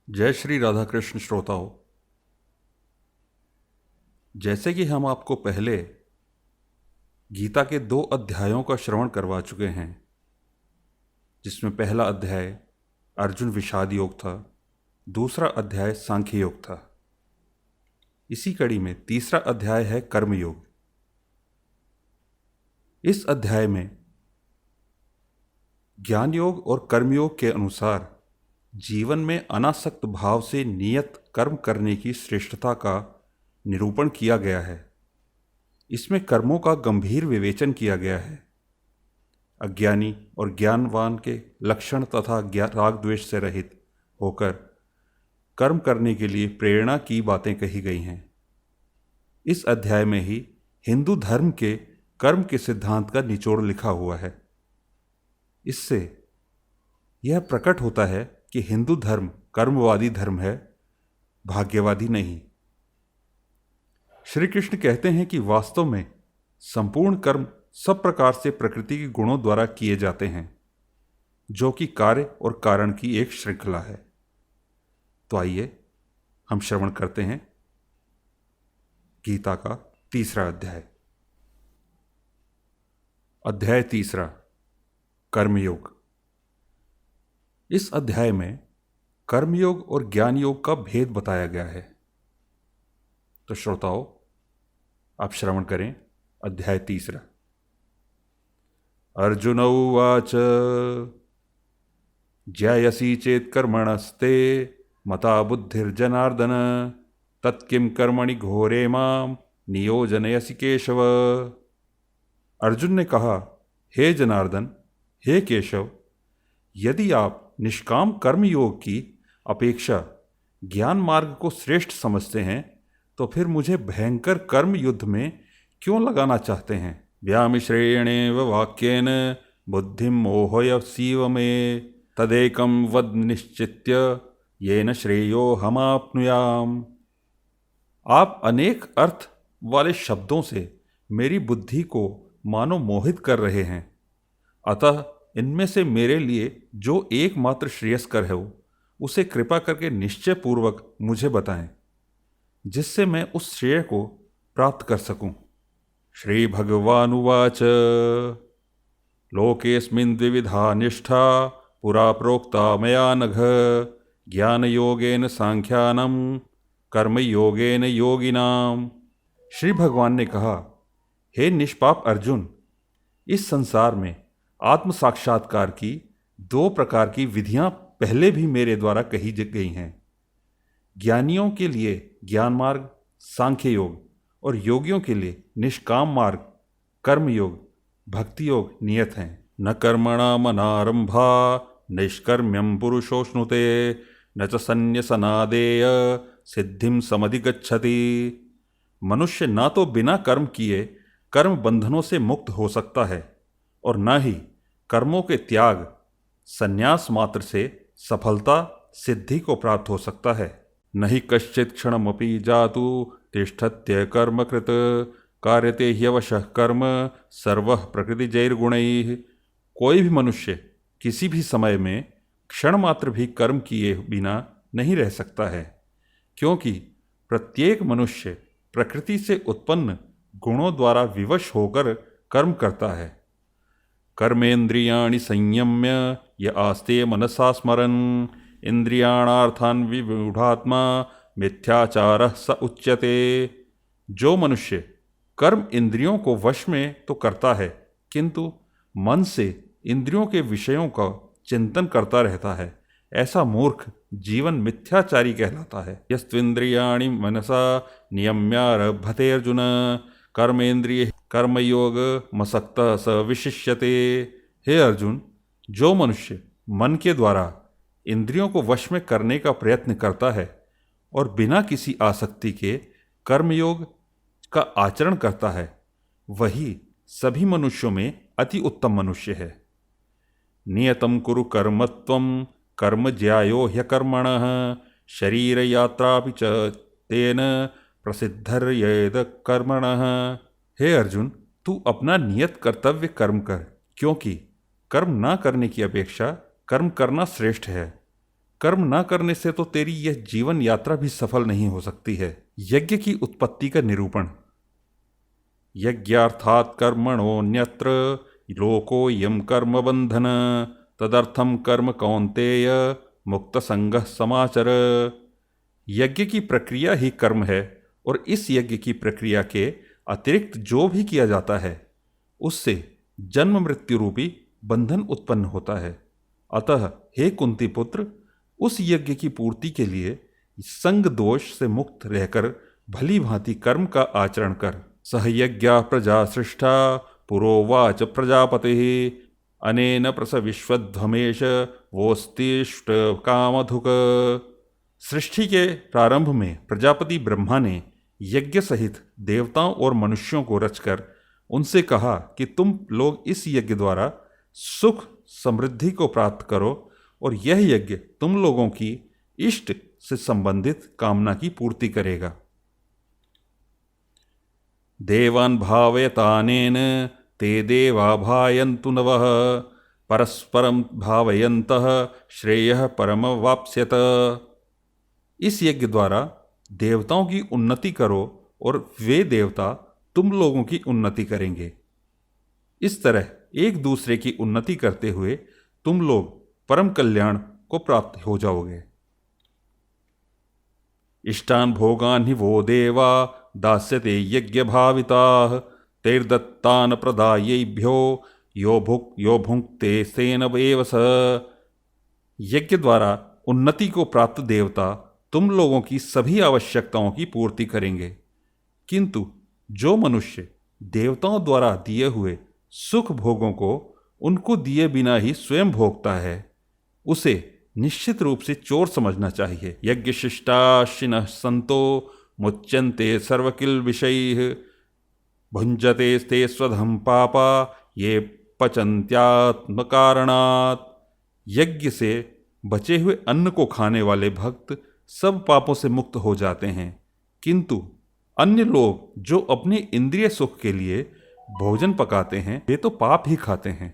जय श्री राधा कृष्ण श्रोताओं। जैसे कि हम आपको पहले गीता के 2 अध्यायों का श्रवण करवा चुके हैं, जिसमें पहला अध्याय अर्जुन विषाद योग था, दूसरा अध्याय सांख्य योग था। इसी कड़ी में तीसरा अध्याय है कर्म योग। इस अध्याय में ज्ञान योग और कर्म योग के अनुसार जीवन में अनासक्त भाव से नियत कर्म करने की श्रेष्ठता का निरूपण किया गया है। इसमें कर्मों का गंभीर विवेचन किया गया है। अज्ञानी और ज्ञानवान के लक्षण तथा राग द्वेष से रहित होकर कर्म करने के लिए प्रेरणा की बातें कही गई हैं। इस अध्याय में ही हिंदू धर्म के कर्म के सिद्धांत का निचोड़ लिखा हुआ है। इससे यह प्रकट होता है कि हिंदू धर्म कर्मवादी धर्म है, भाग्यवादी नहीं। श्री कृष्ण कहते हैं कि वास्तव में संपूर्ण कर्म सब प्रकार से प्रकृति के गुणों द्वारा किए जाते हैं, जो कि कार्य और कारण की एक श्रृंखला है। तो आइए हम श्रवण करते हैं गीता का तीसरा अध्याय। अध्याय तीसरा, कर्मयोग। इस अध्याय में कर्मयोग और ज्ञान योग का भेद बताया गया है। तो श्रोताओं, आप श्रवण करें अध्याय तीसरा। अर्जुन उवाच ज्यायसी चेत कर्मणस्ते मता बुद्धिर्जनार्दन तत्किं कर्मणि घोरे माम नियोजनयसि केशव। अर्जुन ने कहा, हे जनार्दन, हे केशव, यदि आप निष्काम कर्म योग की अपेक्षा ज्ञान मार्ग को श्रेष्ठ समझते हैं तो फिर मुझे भयंकर कर्म युद्ध में क्यों लगाना चाहते हैं। व्यामिश्रेणेव वाक्येन बुद्धिं मोहयसीव मे तदेकं वद निश्चित्य येन श्रेयो हमाप्नुयाम। आप अनेक अर्थ वाले शब्दों से मेरी बुद्धि को मानो मोहित कर रहे हैं, अतः इनमें से मेरे लिए जो एकमात्र श्रेयस्कर है उसे कृपा करके निश्चय पूर्वक मुझे बताएं, जिससे मैं उस श्रेय को प्राप्त कर सकूं। श्री भगवानुवाच लोकेस्मिन् द्विविधा निष्ठा पुरा प्रोक्ता मया नघ ज्ञान योगेन सांख्यानम कर्म योगेन योगिनाम। श्री भगवान ने कहा, हे निष्पाप अर्जुन, इस संसार में आत्म साक्षात्कार की 2 प्रकार की विधियां पहले भी मेरे द्वारा कही गई हैं। ज्ञानियों के लिए ज्ञान मार्ग सांख्य योग और योगियों के लिए निष्काम मार्ग कर्म योग भक्ति योग नियत हैं। न कर्मणा मनारंभा निष्कर्म्यम पुरुषोष्णुते न च संन्यसनादेय सिद्धिम समधिगच्छति। मनुष्य ना तो बिना कर्म किए कर्म बंधनों से मुक्त हो सकता है और न ही कर्मों के त्याग संन्यास मात्र से सफलता सिद्धि को प्राप्त हो सकता है। न ही कश्चित् क्षणमपि जातु तिष्ठत्य कर्मकृत कार्यते ह्यवशः कर्म सर्वः प्रकृतिजैर्गुणैः। कोई भी मनुष्य किसी भी समय में क्षण मात्र भी कर्म किए बिना नहीं रह सकता है, क्योंकि प्रत्येक मनुष्य प्रकृति से उत्पन्न गुणों द्वारा विवश होकर कर्म करता है। कर्मेन्द्रियाणि संयम्य य आस्ते मनसा स्मरन् इंद्रियाणार्थान् विमूढ़ात्मा मिथ्याचारः स उच्यते। जो मनुष्य कर्म इंद्रियों को वश में तो करता है, किंतु मन से इंद्रियों के विषयों का चिंतन करता रहता है, ऐसा मूर्ख जीवन मिथ्याचारी कहलाता है। यस्त्विन्द्रियाणि मनसा नियम्यारभते अर्जुन कर्मेन्द्रिय कर्मयोग मसक्तः स विशिष्यते। हे अर्जुन, जो मनुष्य मन के द्वारा इंद्रियों को वश में करने का प्रयत्न करता है और बिना किसी आसक्ति के कर्मयोग का आचरण करता है, वही सभी मनुष्यों में अति उत्तम मनुष्य है। नियतं कुरु कर्मत्वं कर्म ज्यायो ह्यकर्मणः शरीर यात्रापि च तेन प्रसिद्धर्येद कर्मणः। हे अर्जुन, तू अपना नियत कर्तव्य कर्म कर, क्योंकि कर्म न करने की अपेक्षा कर्म करना श्रेष्ठ है। कर्म न करने से तो तेरी यह जीवन यात्रा भी सफल नहीं हो सकती है। यज्ञ की उत्पत्ति का निरूपण। यज्ञार्थात् कर्मणोऽन्यत्र लोकोऽयं कर्म बंधन तदर्थम कर्म कौन्तेय मुक्त संगः समाचर। यज्ञ की प्रक्रिया ही कर्म है और इस यज्ञ की प्रक्रिया के अतिरिक्त जो भी किया जाता है उससे जन्म मृत्यु रूपी बंधन उत्पन्न होता है। अतः हे कुंती पुत्र, उस यज्ञ की पूर्ति के लिए संग दोष से मुक्त रहकर भली भांति कर्म का आचरण कर। सहयज्ञा प्रजा सृष्टा पुरोवाच प्रजापतिः अनेन प्रसविश्वध्वमेश वोस्तिष्ठ कामधुक। सृष्टि के प्रारंभ में प्रजापति ब्रह्मा ने यज्ञ सहित देवताओं और मनुष्यों को रचकर उनसे कहा कि तुम लोग इस यज्ञ द्वारा सुख समृद्धि को प्राप्त करो और यह यज्ञ तुम लोगों की इष्ट से संबंधित कामना की पूर्ति करेगा। देवान् भावयतानेन ते देवा भायन्तु नवः परस्परं भावयन्तः श्रेयः परमवाप्स्यत। इस यज्ञ द्वारा देवताओं की उन्नति करो और वे देवता तुम लोगों की उन्नति करेंगे। इस तरह एक दूसरे की उन्नति करते हुए तुम लोग परम कल्याण को प्राप्त हो जाओगे। इष्टान् भोगान् हि वो देवा दास्यते यज्ञ भाविताः तैर्दत्तान् प्रदायेभ्यो यो भुङ्क्ते तेन एव स। यज्ञ द्वारा उन्नति को प्राप्त देवता तुम लोगों की सभी आवश्यकताओं की पूर्ति करेंगे, किंतु जो मनुष्य देवताओं द्वारा दिए हुए सुख भोगों को उनको दिए बिना ही स्वयं भोगता है उसे निश्चित रूप से चोर समझना चाहिए। यज्ञ शिष्टाशिनः संतो मुच्यन्ते सर्वकिल विषयैः भुञ्जते ते स्वधम पापा ये पचन्त्यात्म कारणात्। यज्ञ से बचे हुए अन्न को खाने वाले भक्त सब पापों से मुक्त हो जाते हैं, किंतु अन्य लोग जो अपने इंद्रिय सुख के लिए भोजन पकाते हैं वे तो पाप ही खाते हैं।